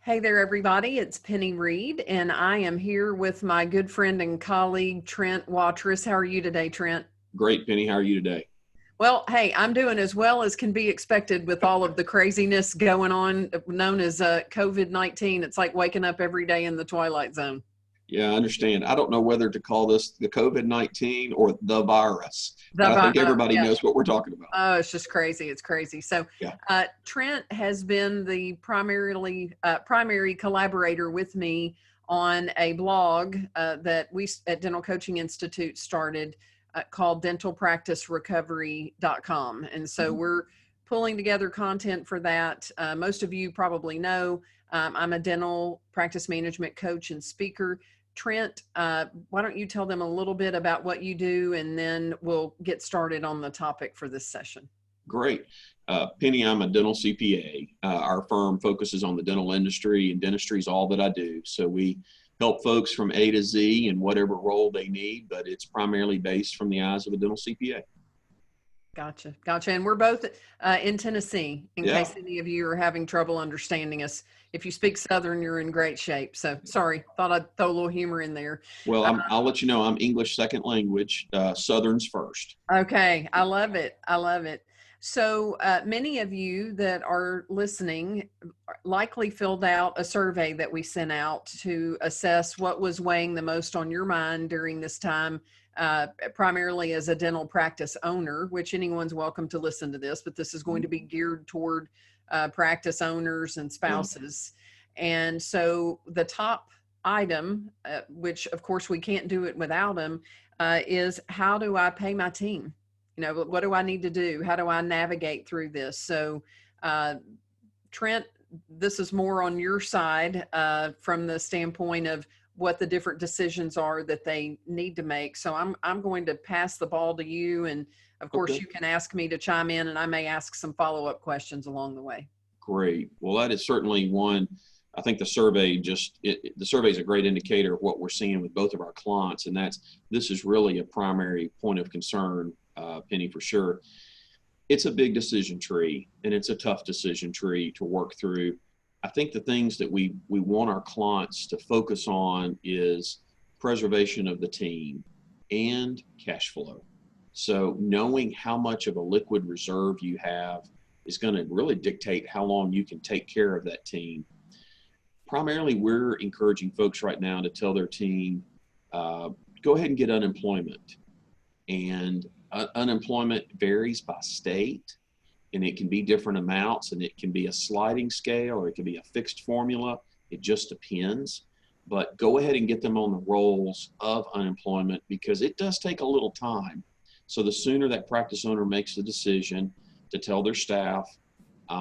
Hey there, everybody. It's Penny Reed, and I am here with my good friend and colleague, Trent Watrous. How are you today, Trent? Great, Penny. How are you today? Well, hey, I'm doing as well as can be expected with all of the craziness going on, known as COVID-19. It's like waking up every day in the twilight zone. Yeah, I understand. I don't know whether to call this the COVID-19 or the virus, The, but I vi- think everybody yeah. knows what we're talking about. Oh, it's just crazy. It's crazy. So, Yeah, Trent has been the primary collaborator with me on a blog that we at Dental Coaching Institute started called dentalpracticerecovery.com. And so mhm. we're pulling together content for that. Most of you probably know I'm a dental practice management coach and speaker. Trent, why don't you tell them a little bit about what you do, and then we'll get started on the topic for this session. Great. Penny, I'm a dental CPA. Our firm focuses on the dental industry, and dentistry is all that I do. So we help folks from A to Z in whatever role they need, but it's primarily based from the eyes of a dental CPA. Gotcha. Gotcha. And we're both in Tennessee, in Yeah. case any of you are having trouble understanding us. If you speak Southern, you're in great shape. So sorry, thought I'd throw a little humor in there. Well, I'll let you know I'm English second language, Southern's first. Okay, I love it. I love it. So many of you that are listening likely filled out a survey that we sent out to assess what was weighing the most on your mind during this time, primarily as a dental practice owner, which anyone's welcome to listen to this, but this is going to be geared toward practice owners and Yeah. spouses. And so the top item, which of course we can't do it without them, is how do I pay my team? You know, what do I need to do? How do I navigate through this? So, Trent, this is more on your side from the standpoint of what the different decisions are that they need to make. So I'm going to pass the ball to you, and of course Okay. you can ask me to chime in, and I may ask some follow-up questions along the way. Great. Well, that is certainly one. I think the survey the survey is a great indicator of what we're seeing with both of our clients, and this is really a primary point of concern, Penny, for sure. It's a big decision tree, and it's a tough decision tree to work through. I think the things that we want our clients to focus on is preservation of the team and cash flow. So knowing how much of a liquid reserve you have is going to really dictate how long you can take care of that team. Primarily, we're encouraging folks right now to tell their team, go ahead and get unemployment. And unemployment varies by state, and it can be different amounts, and it can be a sliding scale, or it can be a fixed formula. It just depends. But go ahead and get them on the rolls of unemployment, because it does take a little time. So the sooner that practice owner makes the decision to tell their staff,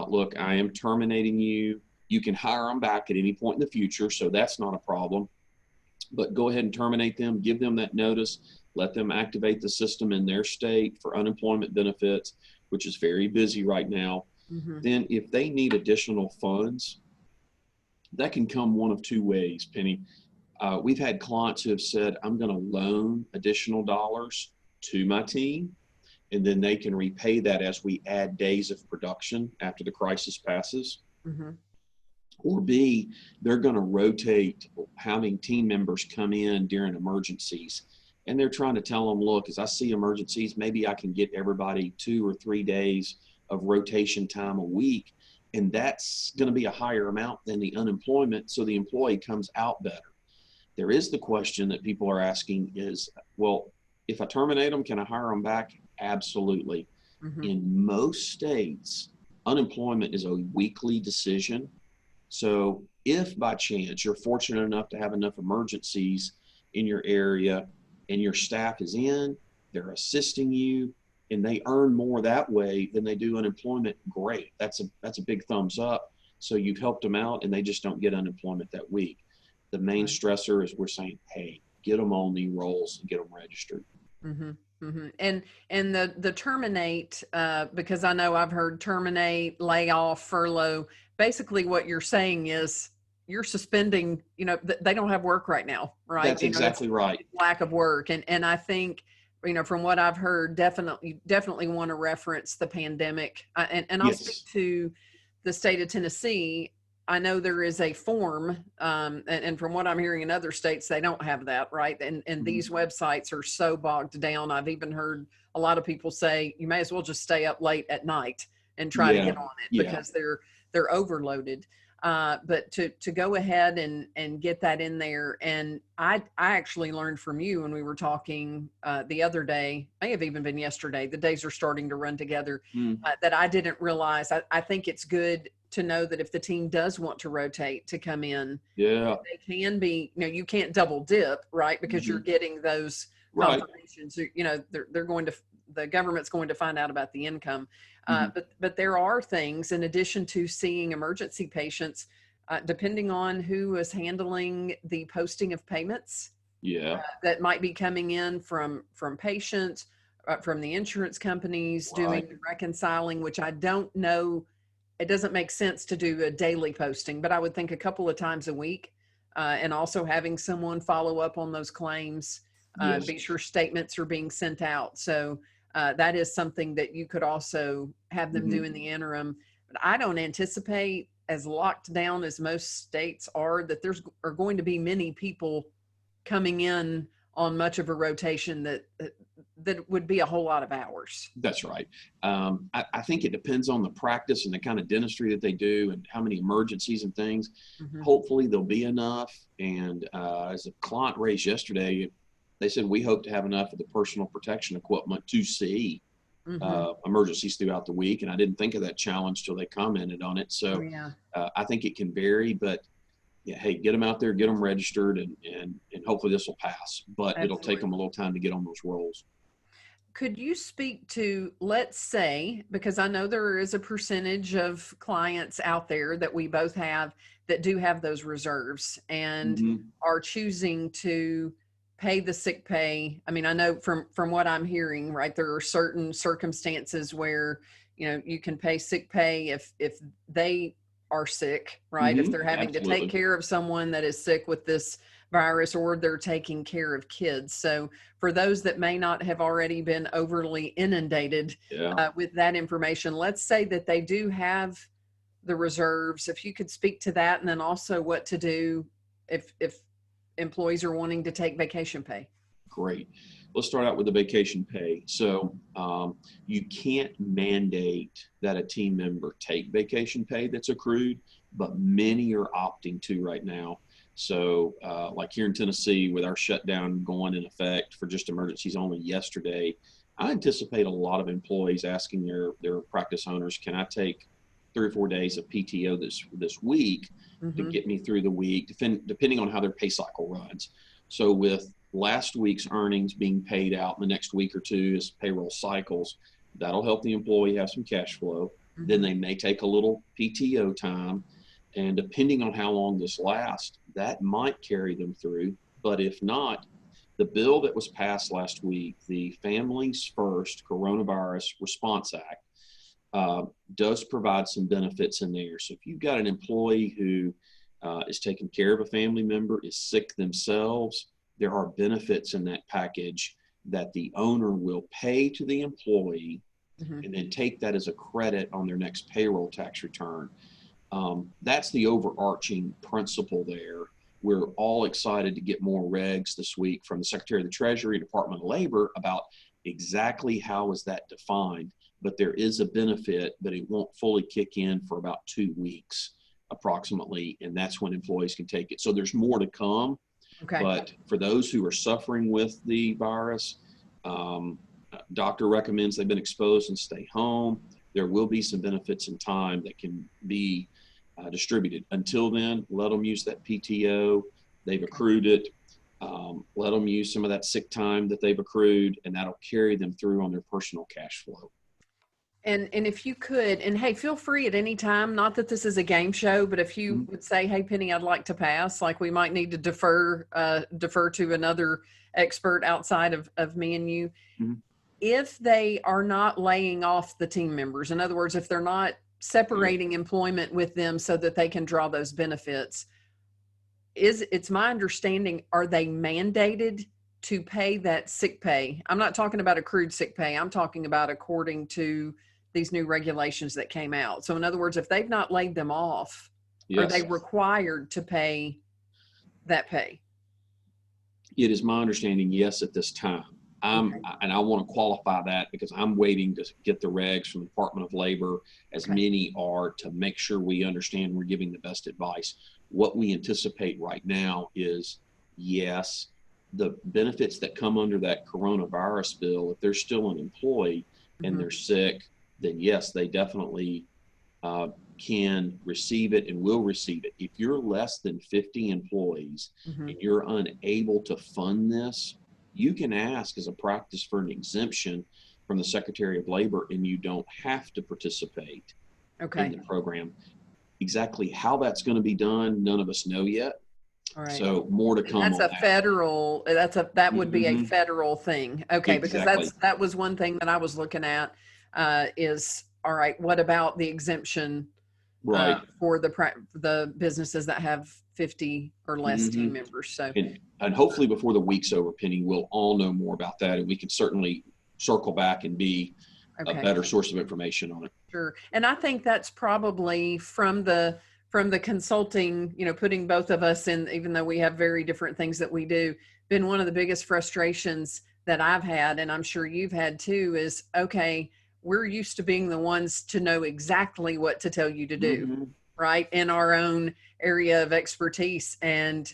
look, I am terminating you. You can hire them back at any point in the future, so that's not a problem. But go ahead and terminate them, give them that notice, let them activate the system in their state for unemployment benefits, which is very busy right now. Mm-hmm. Then if they need additional funds, that can come one of two ways, Penny. We've had clients who have said, I'm going to loan additional dollars to my team, and then they can repay that as we add days of production after the crisis passes. Mm-hmm. Or B, they're going to rotate having team members come in during emergencies. And they're trying to tell them, look, as I see emergencies, maybe I can get everybody 2 or 3 days of rotation time a week. And that's going to be a higher amount than the unemployment, so the employee comes out better. There is the question that people are asking is, well, if I terminate them, can I hire them back? Absolutely. Mm-hmm. In most states, unemployment is a weekly decision. So if by chance you're fortunate enough to have enough emergencies in your area and your staff is in, they're assisting you, and they earn more that way than they do unemployment, great. That's a big thumbs up. So you've helped them out, and they just don't get unemployment that week. The main stressor is we're saying, hey, get them on the rolls and get them registered. Mm-hmm. Mm-hmm. And the terminate, because I know I've heard terminate, lay off, furlough. Basically, what you're saying is you're suspending. You know, they don't have work right now, right? That's exactly right. Lack of work, and I think, you know, from what I've heard, definitely want to reference the pandemic, and I'll speak Yes. to the state of Tennessee. I know there is a form, and from what I'm hearing in other states, they don't have that, right? And these websites are so bogged down. I've even heard a lot of people say you may as well just stay up late at night and try to Yeah, get on it yeah. because they're overloaded. But to go ahead and get that in there, and I actually learned from you when we were talking the other day, may have even been yesterday. The days are starting to run together. Mm, That I didn't realize. I think it's good to know that if the team does want to rotate to come in, yeah. they can be. You can't double dip, right? Because you're Mhm. getting those Right. confirmations. They're going to, the government's going to find out about the income. Mhm. But there are things in addition to seeing emergency patients, depending on who is handling the posting of payments Yeah. that might be coming in from patients, from the insurance companies Right. doing the reconciling, which I don't know. It doesn't make sense to do a daily posting, but I would think a couple of times a week, and also having someone follow up on those claims, Yes. be sure statements are being sent out. So that is something that you could also have them do Mhm. in the interim. But I don't anticipate, as locked down as most states are, that are going to be many people coming in on much of a rotation that would be a whole lot of hours. That's right. I think it depends on the practice and the kind of dentistry that they do and how many emergencies and things. Mm-hmm. Hopefully there'll be enough. And as a client raised yesterday, they said we hope to have enough of the personal protection equipment to see Mm-hmm. emergencies throughout the week. And I didn't think of that challenge till they commented on it. Oh So yeah. I think it can vary, but yeah, hey, get them out there, get them registered, and hopefully this will pass. But it'll take Absolutely. them a little time to get on those rolls. Could you speak to, let's say, because I know there is a percentage of clients out there that we both have that do have those reserves and Mm-hmm. are choosing to pay the sick pay. I mean, I know from what I'm hearing, right, there are certain circumstances where, you can pay sick pay if they are sick, right? If Mm-hmm. they're having to take Absolutely. care of someone that is sick with this virus, or they're taking care of kids. So for those that may not have already been overly inundated Yeah. with that information, let's say that they do have the reserves. If you could speak to that, and then also what to do if employees are wanting to take vacation pay. Great. Let's start out with the vacation pay. So you can't mandate that a team member take vacation pay that's accrued, but many are opting to right now. So like here in Tennessee, with our shutdown going in effect for just emergencies only yesterday, I anticipate a lot of employees asking their practice owners, can I take 3 or 4 days of PTO this week to Mm-hmm. get me through the week, depending on how their pay cycle runs. So with last week's earnings being paid out in the next week or two as payroll cycles, that'll help the employee have some cash flow. Then Mm-hmm. they may take a little PTO time. And depending on how long this lasts, that might carry them through. But if not, the bill that was passed last week, the Families First Coronavirus Response Act, does provide some benefits in there. So if you've got an employee who is taking care of a family member, is sick themselves, there are benefits in that package that the owner will pay to the employee Mm-hmm. and then take that as a credit on their next payroll tax return. That's the overarching principle there. We're all excited to get more regs this week from the Secretary of the Treasury, Department of Labor about exactly how is that defined. But there is a benefit, but it won't fully kick in for about 2 weeks approximately, and that's when employees can take it. So there's more to come. Okay. But for those who are suffering with the virus, doctor recommends they've been exposed and stay home. There will be some benefits in time that can be distributed. Until then, let them use that PTO. They've accrued it. Let them use some of that sick time that they've accrued, and that'll carry them through on their personal cash flow. And if you could, and hey, feel free at any time, not that this is a game show, but if you Mhm. would say, hey, Penny, I'd like to pass, like we might need to defer to another expert outside of me and you. Mhm. If they are not laying off the team members, in other words, if they're not Yeah. separating employment with them so that they can draw those benefits, it's my understanding, are they mandated to pay that sick pay? I'm not talking about accrued sick pay. I'm talking about according to these new regulations that came out. So in other words, if they've not laid them off, Are they Yes. required to pay that pay? It is my understanding, yes, at this time. Okay. And I want to qualify that because I'm waiting to get the regs from the Department of Labor, as Okay. many are, to make sure we understand we're giving the best advice. What we anticipate right now is, yes, the benefits that come under that coronavirus bill, if they're still an employee and Mm-hmm. they're sick, then yes, they definitely can receive it and will receive it. If you're less than 50 employees Mm-hmm. and you're unable to fund this, you can ask as a practice for an exemption from the Secretary of Labor, and you don't have to participate in Okay. the program. Exactly how that's going to be done, none of us know yet. All right. So more to And come that's on a that. federal, that would be a Mm-hmm. federal thing. Okay. Because Exactly. that was one thing that I was looking at, is, all right, what about the exemption, Right. for the businesses that have 50 or less Mm-hmm. team members? So, And hopefully before the week's over, Penny, we'll all know more about that, and we can certainly circle back and be a okay. better source of information on it. Sure. And I think that's probably from the consulting, putting both of us in, even though we have very different things that we do, been one of the biggest frustrations that I've had, and I'm sure you've had too, is, okay, we're used to being the ones to know exactly what to tell you to do, Mm-hmm. right? In our own area of expertise. And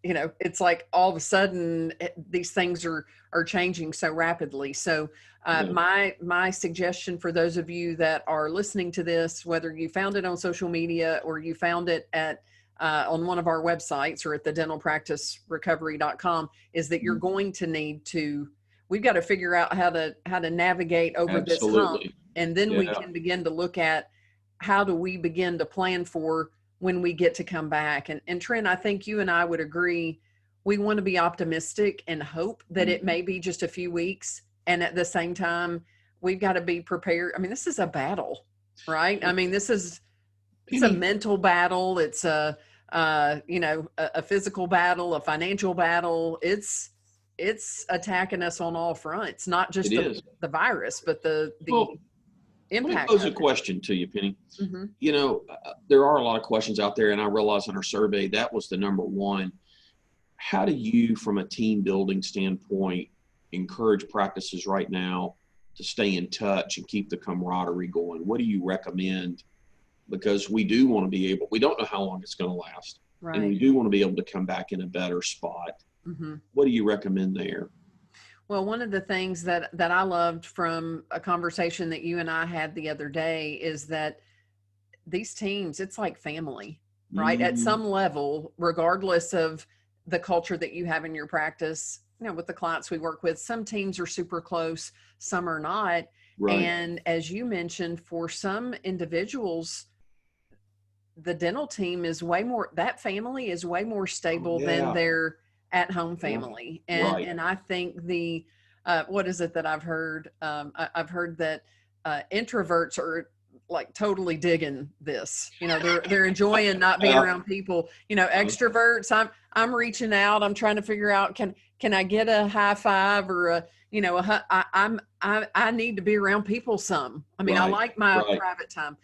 it's like all of a sudden these things are changing so rapidly. So Yeah. my suggestion for those of you that are listening to this, whether you found it on social media or you found it at on one of our websites or at the dentalpracticerecovery.com, is that you're going to need to, we've got to figure out how to navigate over this hump, Absolutely. and then we Yeah. can begin to look at how do we begin to plan for when we get to come back. And Trent, I think you and I would agree, we want to be optimistic and hope that it may be just a few weeks. And at the same time, we've got to be prepared. I mean, this is a battle, right? I mean, it's a mental battle. It's a physical battle, a financial battle. It's attacking us on all fronts, not just It is. the virus, but the Well, let me impact pose of a it. question to you, Penny. Mm-hmm. There are a lot of questions out there, and I realize in our survey that was the number one. How do you, from a team building standpoint, encourage practices right now to stay in touch and keep the camaraderie going? What do you recommend? Because we do want to be able, we don't know how long it's going to last. Right. And we do want to be able to come back in a better spot. Mm-hmm. What do you recommend there? Well, one of the things that I loved from a conversation that you and I had the other day is that these teams, it's like family, right? At some level, regardless of the culture that you have in your practice, with the clients we work with, some teams are super close, some are not. Right. And as you mentioned, for some individuals, the dental team is that family is way more stable than their at-home family. And I think what is it that I've heard? I've heard that introverts are like totally digging this. They're enjoying not being around people. Extroverts, I'm reaching out. I'm trying to figure out, can I get a high five or I need to be around people some. I mean, I like my private time.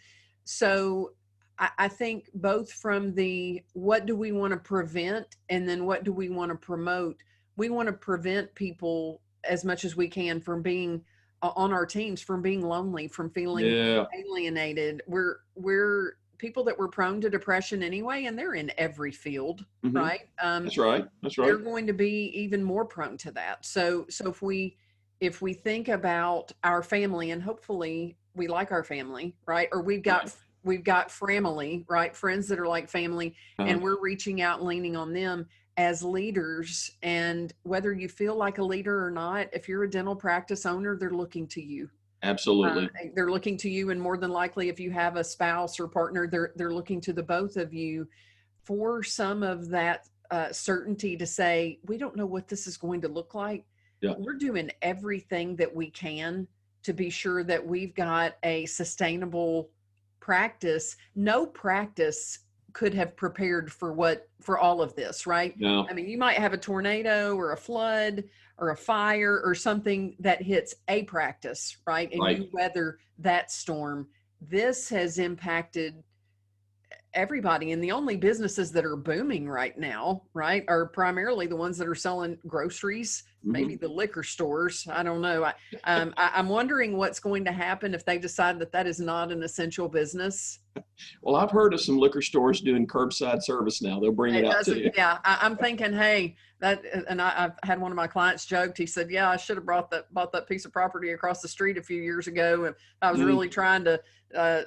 So I think both from the what do we want to prevent and then what do we want to promote, we want to prevent people as much as we can from being on our teams, from being lonely, from feeling alienated. We're people that were prone to depression anyway, and they're in every field, right? That's right. They're going to be even more prone to that. So if we think about our family, and hopefully we like our family, right? Or we've got family, right? Friends that are like family, and we're reaching out and leaning on them as leaders. And whether you feel like a leader or not, if you're a dental practice owner, they're looking to you. Absolutely. They're looking to you, and more than likely, if you have a spouse or partner, they're looking to the both of you for some of that certainty to say, we don't know what this is going to look like. Yeah. We're doing everything that we can to be sure that we've got a sustainable practice. No practice could have prepared for all of this, right? No. I mean, you might have a tornado or a flood or a fire or something that hits a practice, right? And you weather that storm. This has impacted everybody. And the only businesses that are booming right now, right, are primarily the ones that are selling groceries, maybe Mhm. the liquor stores. I don't know. I'm wondering what's going to happen if they decide that that is not an essential business. Well, I've heard of some liquor stores doing curbside service now. They'll bring it It out to doesn't, you. yeah. I'm thinking, hey, that, and I've had one of my clients joked. He said, "Yeah, I should have bought that piece of property across the street a few years ago, and I was Mhm. really trying to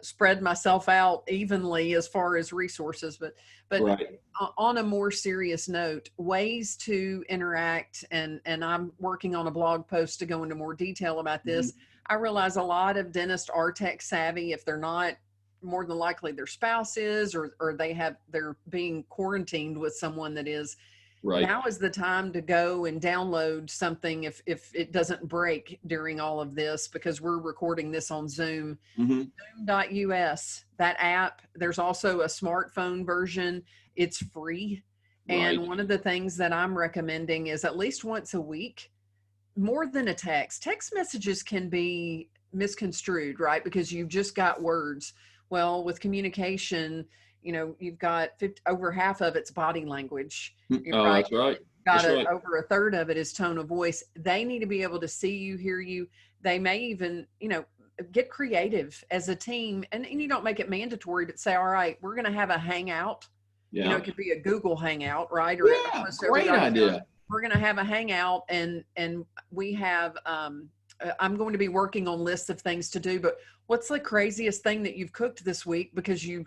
spread myself out evenly as far as resources." But Right. on a more serious note, ways to interact, and I'm working on a blog post to go into more detail about Mhm. this. I realize a lot of dentists are tech savvy. If they're not, more than likely their spouse is, or they're being quarantined with someone that is. Right. Now is the time to go and download something if it doesn't break during all of this, because we're recording this on Zoom. Mhm. Zoom.us, that app. There's also a smartphone version. It's free. Right. And one of the things that I'm recommending is at least once a week, more than a text. Text messages can be misconstrued, right? Because you've just got words. Well, with communication, you've got 50, over half of it's body language, Oh, right? that's right. Got That's right. over a third of it is tone of voice. They need to be able to see you, hear you. They may even, get creative as a team, and you don't make it mandatory, but say, all right, we're going to have a hangout. Yeah. It could be a Google hangout, right? Or Yeah. most Great everybody knows idea. we're going to have a hangout, and we have, I'm going to be working on lists of things to do, but what's the craziest thing that you've cooked this week because you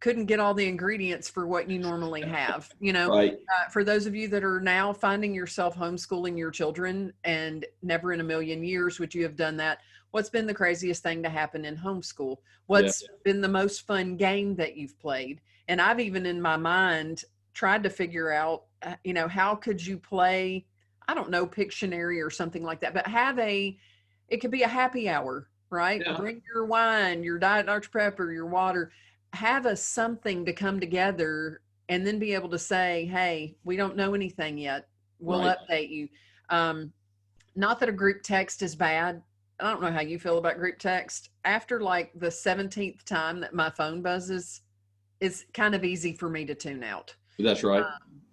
couldn't get all the ingredients for what you normally have? Right. For those of you that are now finding yourself homeschooling your children, and never in a million years would you have done that, what's been the craziest thing to happen in homeschool? Yeah. What's been the most fun game that you've played? And I've even in my mind tried to figure out, how could you play, I don't know, Pictionary or something like that, but it could be a happy hour, right? Yeah. Bring your wine, your Diet Dr. Pepper, your water, have a something to come together, and then be able to say, hey, we don't know anything yet. We'll Right. update you. Um, Not that a group text is bad. I don't know how you feel about group text. After like the 17th time that my phone buzzes, it's kind of easy for me to tune out. That's right.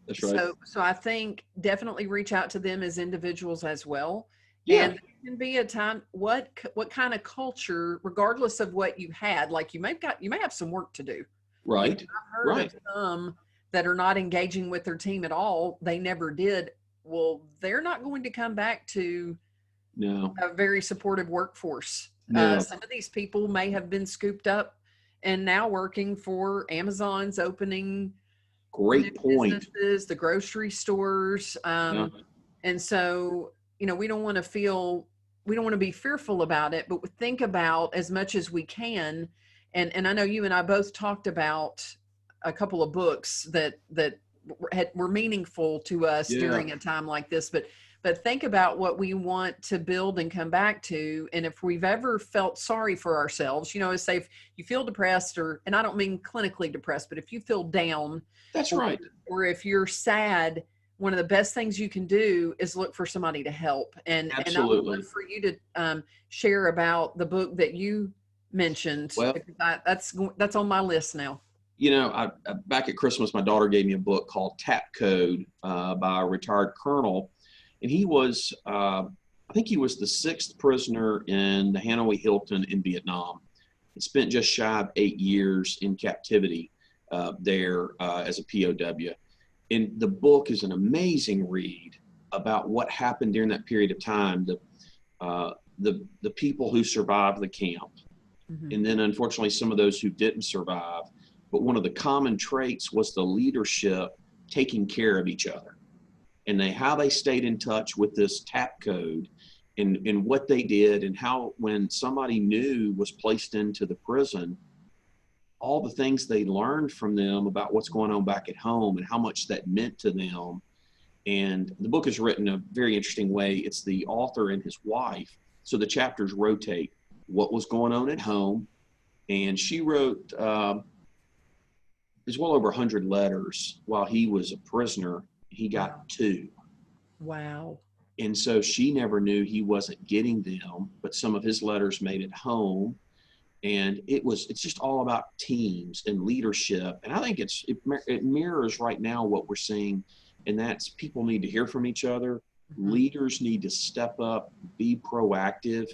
That's right. So I think definitely reach out to them as individuals as well. Yeah. And there can be a time, what kind of culture, regardless of what you had, like you may have some work to do. Right. I've heard of Right. some that are not engaging with their team at all. They never did. Well, they're not going to come back to No. a very supportive workforce. No. Some of these people may have been scooped up and now working for Amazon's opening new Great point. businesses, the grocery stores. Yeah. And so, we don't want to be fearful about it, but think about as much as we can. And I know you and I both talked about a couple of books that were meaningful to us Yeah. during a time like this, but think about what we want to build and come back to. And if we've ever felt sorry for ourselves, say if you feel depressed, and I don't mean clinically depressed, but if you feel down, That's or, right. or if you're sad, one of the best things you can do is look for somebody to help. And I would love Absolutely. for you to share about the book that you mentioned, Well, because that's on my list now. back at Christmas, my daughter gave me a book called Tap Code by a retired colonel, and I think he was the sixth prisoner in the Hanoi Hilton in Vietnam. He spent just shy of 8 years in captivity there as a POW. And the book is an amazing read about what happened during that period of time. The people who survived the camp, Mhm. and then unfortunately some of those who didn't survive. But one of the common traits was the leadership taking care of each other, and how they stayed in touch with this tap code, and what they did, and how when somebody new was placed into the prison, all the things they learned from them about what's going on back at home and how much that meant to them. And the book is written a very interesting way. It's the author and his wife, so the chapters rotate what was going on at home. And she wrote there's well over 100 letters while he was a prisoner. He Wow. got two. Wow. And so she never knew he wasn't getting them, but some of his letters made it home. And it's just all about teams and leadership. And I think it mirrors right now what we're seeing. And that's people need to hear from each other. Leaders need to step up, be proactive,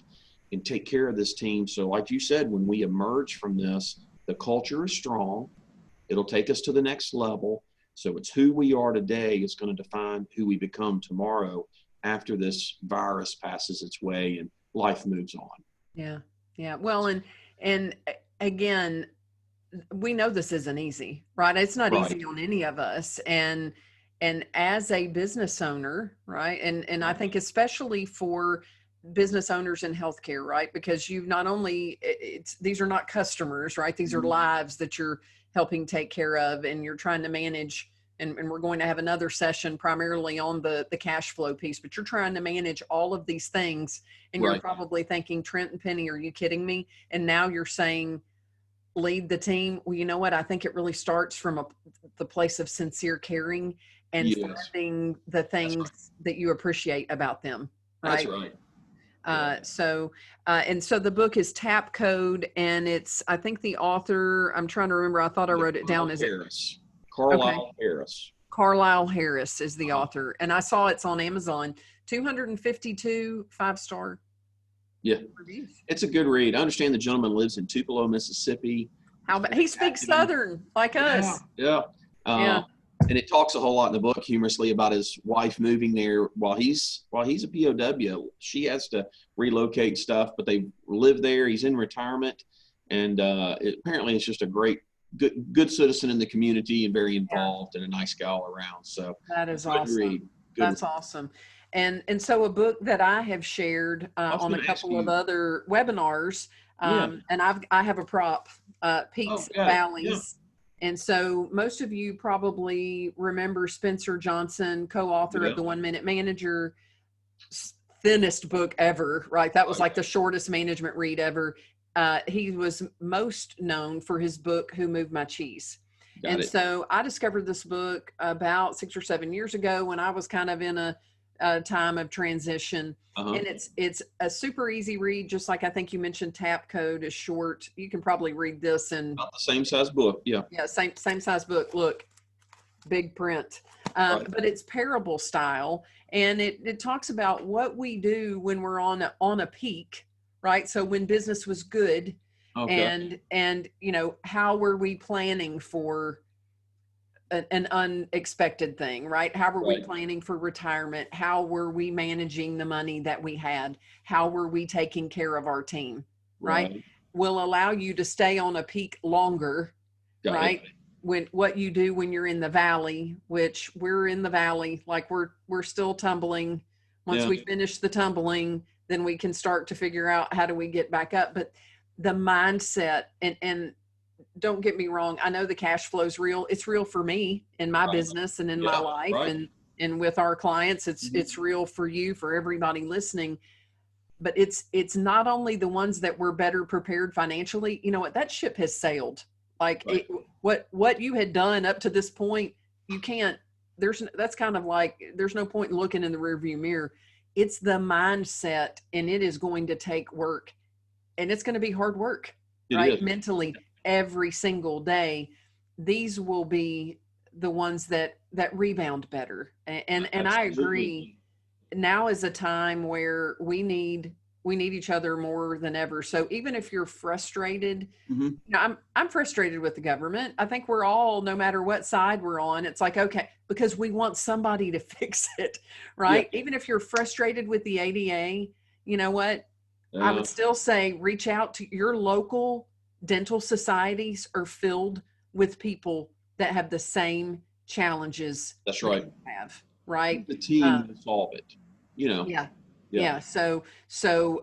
and take care of this team. So like you said, when we emerge from this, the culture is strong. It'll take us to the next level. So it's who we are today is going to define who we become tomorrow after this virus passes its way and life moves on. Yeah. Yeah. Well, and again, we know this isn't easy, right? It's not Right. easy on any of us. And as a business owner, right? And I think especially for business owners in healthcare, right? Because you've not only, these are not customers, right? These are lives that you're helping take care of, and you're trying to manage. And we're going to have another session primarily on the cash flow piece, but you're trying to manage all of these things. And you're Right. probably thinking, Trent and Penny, are you kidding me? And now you're saying, lead the team. Well, you know what? I think it really starts from the place of sincere caring and Yes. finding the things Right. that you appreciate about them. That's Right. right. Yeah. And so the book is Tap Code, and I think the author, I'm trying to remember, I thought I wrote it down. Is it Harris? okay? Carlisle Harris. Carlisle Harris is the author, and I saw it's on Amazon. 252 5-star. Yeah, reviews. it's a good read. I understand the gentleman lives in Tupelo, Mississippi. How about he speaks Southern like us? Yeah. Yeah. And it talks a whole lot in the book humorously about his wife moving there while he's a POW. She has to relocate stuff, but they live there. He's in retirement, and apparently it's just a good citizen in the community and very involved and a nice guy all around. So That is good awesome. read. That's awesome. And so a book that I have shared on a couple of other webinars, and I have a prop, Peaks and Valleys. And so most of you probably remember Spencer Johnson, co-author of the 1 Minute Manager, thinnest book ever, right? That was like the shortest management read ever. He was most known for his book, Who Moved My Cheese? So I discovered this book about 6 or 7 years ago when I was kind of in a time of transition. And it's a super easy read, just like I think you mentioned Tap Code is short. You can probably read this in about the same size book. Yeah, same size book. Look, big print. But it's parable style, and it talks about what we do when we're on a peak, right? So when business was good, and you know, how were we planning for an unexpected thing, right? How were we planning for retirement? How were we managing the money that we had? How were we taking care of our team, right? Will allow you to stay on a peak longer, right? When what you do when you're in the valley, which we're in the valley, like we're still tumbling. Once we finish the tumbling, then we can start to figure out how do we get back up. But the mindset, and don't get me wrong, I know the cash flow is real. It's real for me in my business and in my life, and with our clients. It's real for you, for everybody listening. But it's not only the ones that were better prepared financially. You know what? That ship has sailed. Like what you had done up to this point, you can't. That's kind of like there's no point in looking in the rearview mirror. It's the mindset, and it is going to take work, and it's going to be hard work, right? Mentally, every single day. These will be the ones that rebound better, and I agree. Now is a time where we need each other more than ever. So even if you're frustrated, you know, I'm frustrated with the government. I think we're all, no matter what side we're on, it's like, okay, because we want somebody to fix it, right? Even if you're frustrated with the ADA, you know what? I would still say reach out to your local dental societies are filled with people that have the same challenges. That's right. That you have, right? The team will solve it, you know. Yeah. So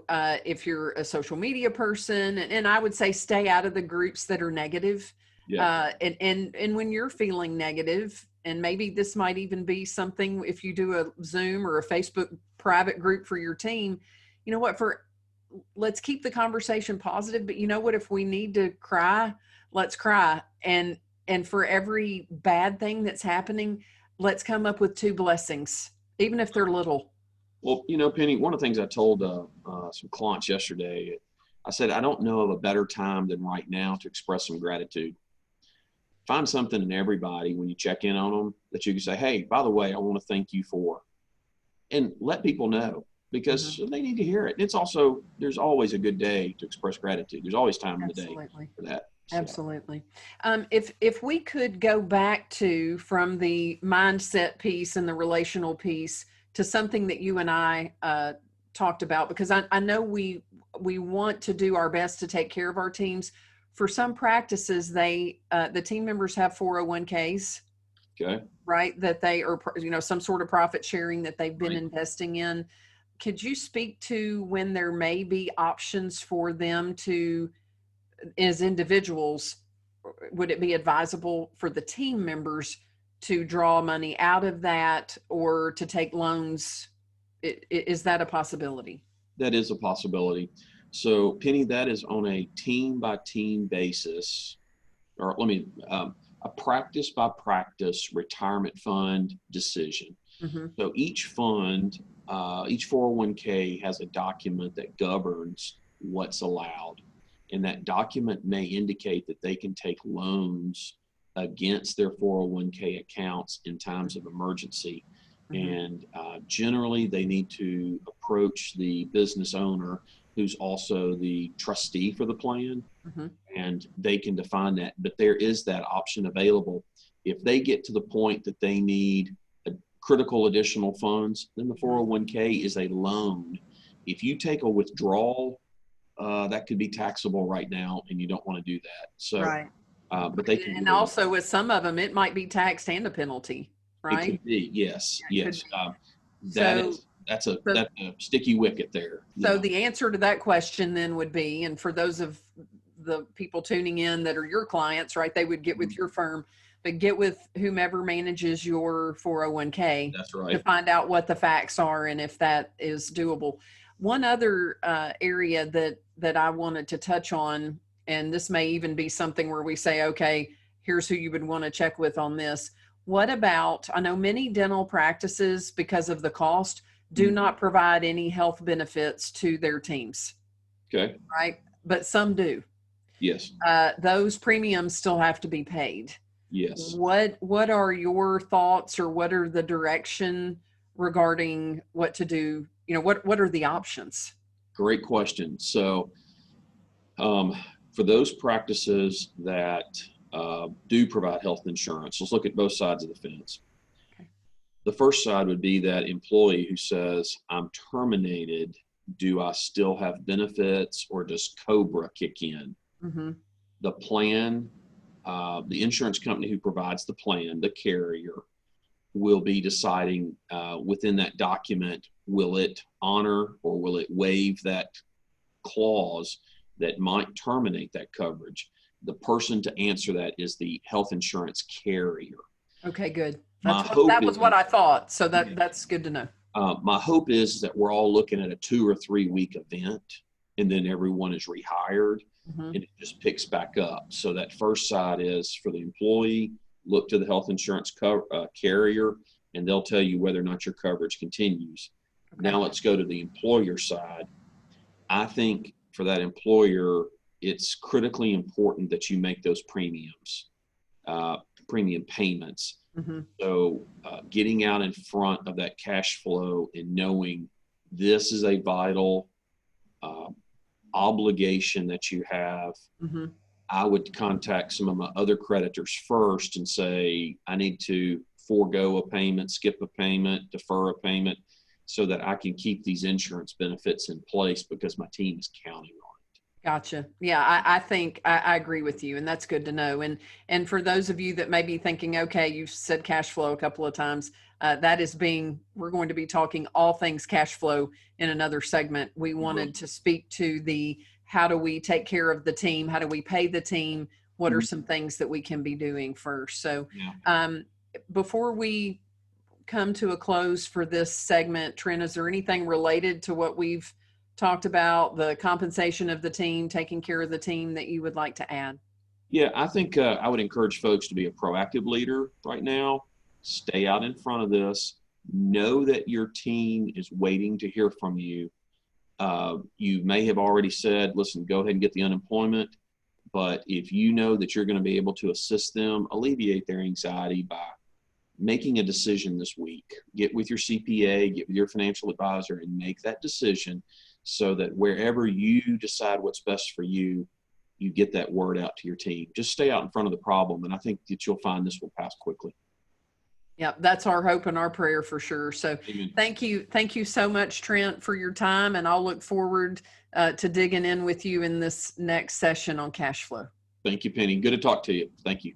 if you're a social media person, and I would say stay out of the groups that are negative. And when you're feeling negative, and maybe this might even be something, if you do a Zoom or a Facebook private group for your team, you know what, let's keep the conversation positive. But you know what, if we need to cry, let's cry. And for every bad thing that's happening, let's come up with 2 blessings, even if they're little. Well, you know, Penny, one of the things I told some clients yesterday, I said, I don't know of a better time than right now to express some gratitude. Find something in everybody when you check in on them that you can say, hey, by the way, I want to thank you for, and let people know because they need to hear it. It's also, there's always a good day to express gratitude. There's always time in the day for that. So. Absolutely. If we could go back to from the mindset piece and the relational piece to something that you and I talked about, because I know we want to do our best to take care of our teams. For some practices, the team members have 401ks. Okay. Right. That they are, some sort of profit sharing that they've been investing in. Could you speak to when there may be options for them to, as individuals, would it be advisable for the team members to draw money out of that or to take loans? Is that a possibility? That is a possibility. So Penny, that is on a team by team basis, or a practice by practice retirement fund decision. So each fund, each 401k has a document that governs what's allowed. And that document may indicate that they can take loans against their 401k accounts in times of emergency. And generally, they need to approach the business owner, who's also the trustee for the plan, and they can define that. But there is that option available. If they get to the point that they need critical additional funds, then the 401k is a loan. If you take a withdrawal, that could be taxable right now, and you don't want to do that. So, but they can. And also with some of them, it might be taxed and a penalty, right? It could be, yes, yes. Be. That's a sticky wicket there. So the answer to that question then would be, and for those of the people tuning in that are your clients, right, they would get with your firm, but get with whomever manages your 401k. That's right. To find out what the facts are and if that is doable. One other area that I wanted to touch on, and this may even be something where we say, okay, here's who you would want to check with on this. What about, I know many dental practices, because of the cost, do not provide any health benefits to their teams. Okay. Right? But some do. Yes. Those premiums still have to be paid. Yes. What are your thoughts, or what are the direction regarding what to do? What are the options? Great question. So for those practices that do provide health insurance, let's look at both sides of the fence. Okay. The first side would be that employee who says, I'm terminated. Do I still have benefits, or does COBRA kick in? The plan, the insurance company who provides the plan, the carrier, will be deciding within that document, will it honor or will it waive that clause that might terminate that coverage. The person to answer that is the health insurance carrier. Okay, good. That was what I thought. So that's good to know. My hope is that we're all looking at a 2 or 3 week event, and then everyone is rehired, and it just picks back up. So that first side is for the employee, look to the health insurance carrier, and they'll tell you whether or not your coverage continues. Okay. Now let's go to the employer side. I think for that employer, it's critically important that you make those premiums, premium payments. So getting out in front of that cash flow and knowing this is a vital obligation that you have. I would contact some of my other creditors first and say, I need to forego a payment, skip a payment, defer a payment, so that I can keep these insurance benefits in place because my team is counting on it. Gotcha. Yeah, I think I agree with you, and that's good to know. And for those of you that may be thinking, okay, you've said cash flow a couple of times, we're going to be talking all things cash flow in another segment. We wanted to speak to how do we take care of the team? How do we pay the team? What are some things that we can be doing first? So before we come to a close for this segment, Trent, is there anything related to what we've talked about, the compensation of the team, taking care of the team, that you would like to add? Yeah, I think I would encourage folks to be a proactive leader right now. Stay out in front of this. Know that your team is waiting to hear from you. You may have already said, listen, go ahead and get the unemployment. But if you know that you're going to be able to assist them, alleviate their anxiety by making a decision this week. Get with your CPA, get with your financial advisor, and make that decision so that wherever you decide what's best for you, you get that word out to your team. Just stay out in front of the problem, and I think that you'll find this will pass quickly. Yeah, that's our hope and our prayer for sure. So Amen. thank you so much, Trent, for your time, and I'll look forward to digging in with you in this next session on cash flow. Thank you, Penny. Good to talk to you. Thank you.